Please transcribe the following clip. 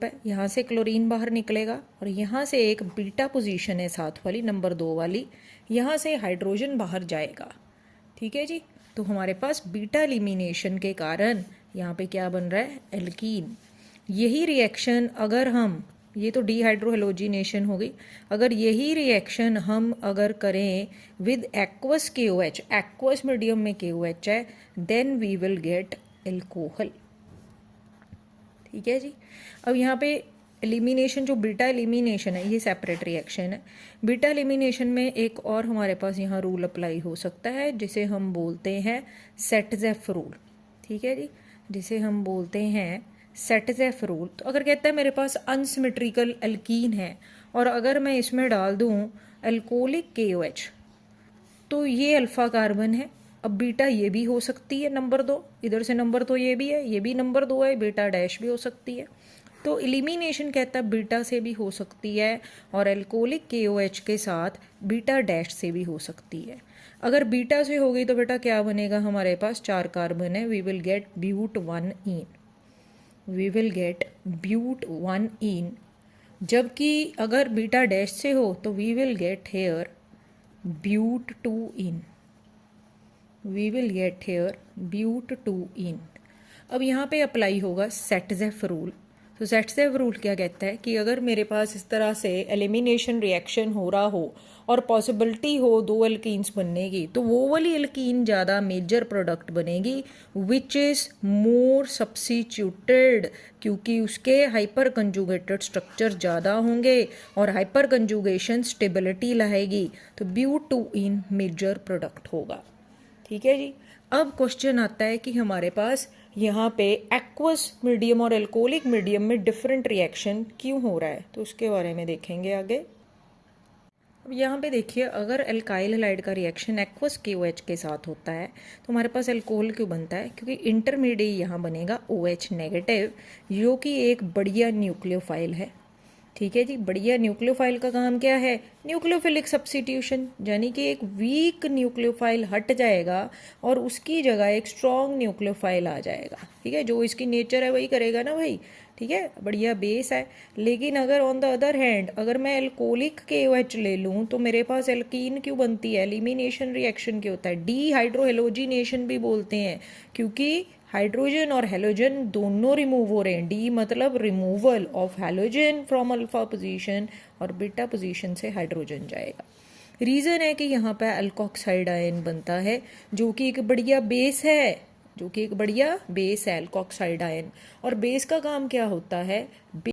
Group है, यहाँ से क्लोरीन बाहर निकलेगा और यहाँ से एक बीटा पोजीशन है साथ वाली, नंबर 2 वाली, यहाँ से हाइड्रोजन बाहर जाएगा। ठीक है जी। तो हमारे पास बीटा एलिमिनेशन के कारण यहाँ पे क्या बन रहा है, एल्कीन। यही रिएक्शन अगर हम, ये तो डीहाइड्रोहेलोजिनेशन हो गई, अगर यही रिएक्शन हम अगर करें with aqueous KOH, aqueous medium में KOH है, then we will get alcohol. ठीक है जी। अब यहाँ पे एलिमिनेशन, जो बीटा एलिमिनेशन है, ये सेपरेट रिएक्शन है। बीटा एलिमिनेशन में एक और हमारे पास यहाँ रूल अप्लाई हो सकता है जिसे हम बोलते हैं सेटजेफ रूल। ठीक है जी, जिसे हम बोलते हैं सेटजेफ रूल। तो अगर कहता है मेरे पास अनसिमेट्रिकल एल्कीन है और अगर मैं इसमें डाल दूँ एल्कोलिक KOH, तो ये अल्फा कार्बन है। अब बीटा ये भी हो सकती है नंबर 2, इधर से नंबर 2 ये भी है, ये भी नंबर 2 है, बीटा डैश भी हो सकती है। तो एलिमिनेशन कहता है बीटा से भी हो सकती है और एल्कोलिक KOH के साथ बीटा डैश से भी हो सकती है। अगर बीटा से हो गई तो बेटा क्या बनेगा, हमारे पास 4 कार्बन है, we will get but 1 ene, we will get but 1 ene. जबकि अगर बीटा डैश से हो तो we will get here but 2 ene, we will get here but 2 ene. अब यहाँ पे अप्लाई होगा सेटजेफ रूल। तो सेटजेफ रूल क्या कहता है कि अगर मेरे पास इस तरह से एलिमिनेशन रिएक्शन हो रहा हो और पॉसिबिलिटी हो 2 एल्कीन्स बनने की, तो वो वाली एल्कीन ज़्यादा मेजर प्रोडक्ट बनेगी विच इज़ मोर सब्स्टिट्यूटेड, क्योंकि उसके हाइपर कंजुगेटेड स्ट्रक्चर ज़्यादा होंगे और हाइपर कंजुगेशन स्टेबिलिटी लाएगी, तो ब्यूट 2 इन मेजर प्रोडक्ट होगा। ठीक है जी। अब क्वेश्चन आता है कि हमारे पास यहाँ पे एक्वस मीडियम और एल्कोलिक मीडियम में डिफरेंट रिएक्शन क्यों हो रहा है, तो उसके बारे में देखेंगे आगे। अब यहाँ पे देखिए, अगर एल्काइल हैलाइड का रिएक्शन एक्वस KOH के साथ होता है तो हमारे पास एल्कोहल क्यों बनता है, क्योंकि इंटरमीडिएट यहाँ बनेगा OH नेगेटिव, जो कि एक बढ़िया न्यूक्लियोफाइल है। ठीक है जी। बढ़िया न्यूक्लियोफाइल का काम क्या है, न्यूक्लियोफिलिक सब्स्टिट्यूशन, यानी कि एक वीक न्यूक्लियोफाइल हट जाएगा और उसकी जगह एक स्ट्रॉन्ग न्यूक्लियोफाइल आ जाएगा। ठीक है, जो इसकी नेचर है वही करेगा ना भाई। ठीक है, बढ़िया बेस है। लेकिन अगर ऑन द अदर हैंड अगर मैं एल्कोलिक KOH ले लूँ तो मेरे पास एल्कीन क्यों बनती है, एलिमिनेशन रिएक्शन क्यों होता है, डीहाइड्रोहेलोजिनेशन भी बोलते हैं, क्योंकि हाइड्रोजन और हेलोजन दोनों रिमूव हो रहे हैं। डी मतलब removal of halogen from alpha position और बीटा पोजीशन से हाइड्रोजन जाएगा। रीज़न है कि यहाँ पे अल्कोक्साइड आयन बनता है, जो कि एक बढ़िया बेस है, जो कि एक बढ़िया बेस है अल्कोक्साइड आयन। और बेस का काम क्या होता है,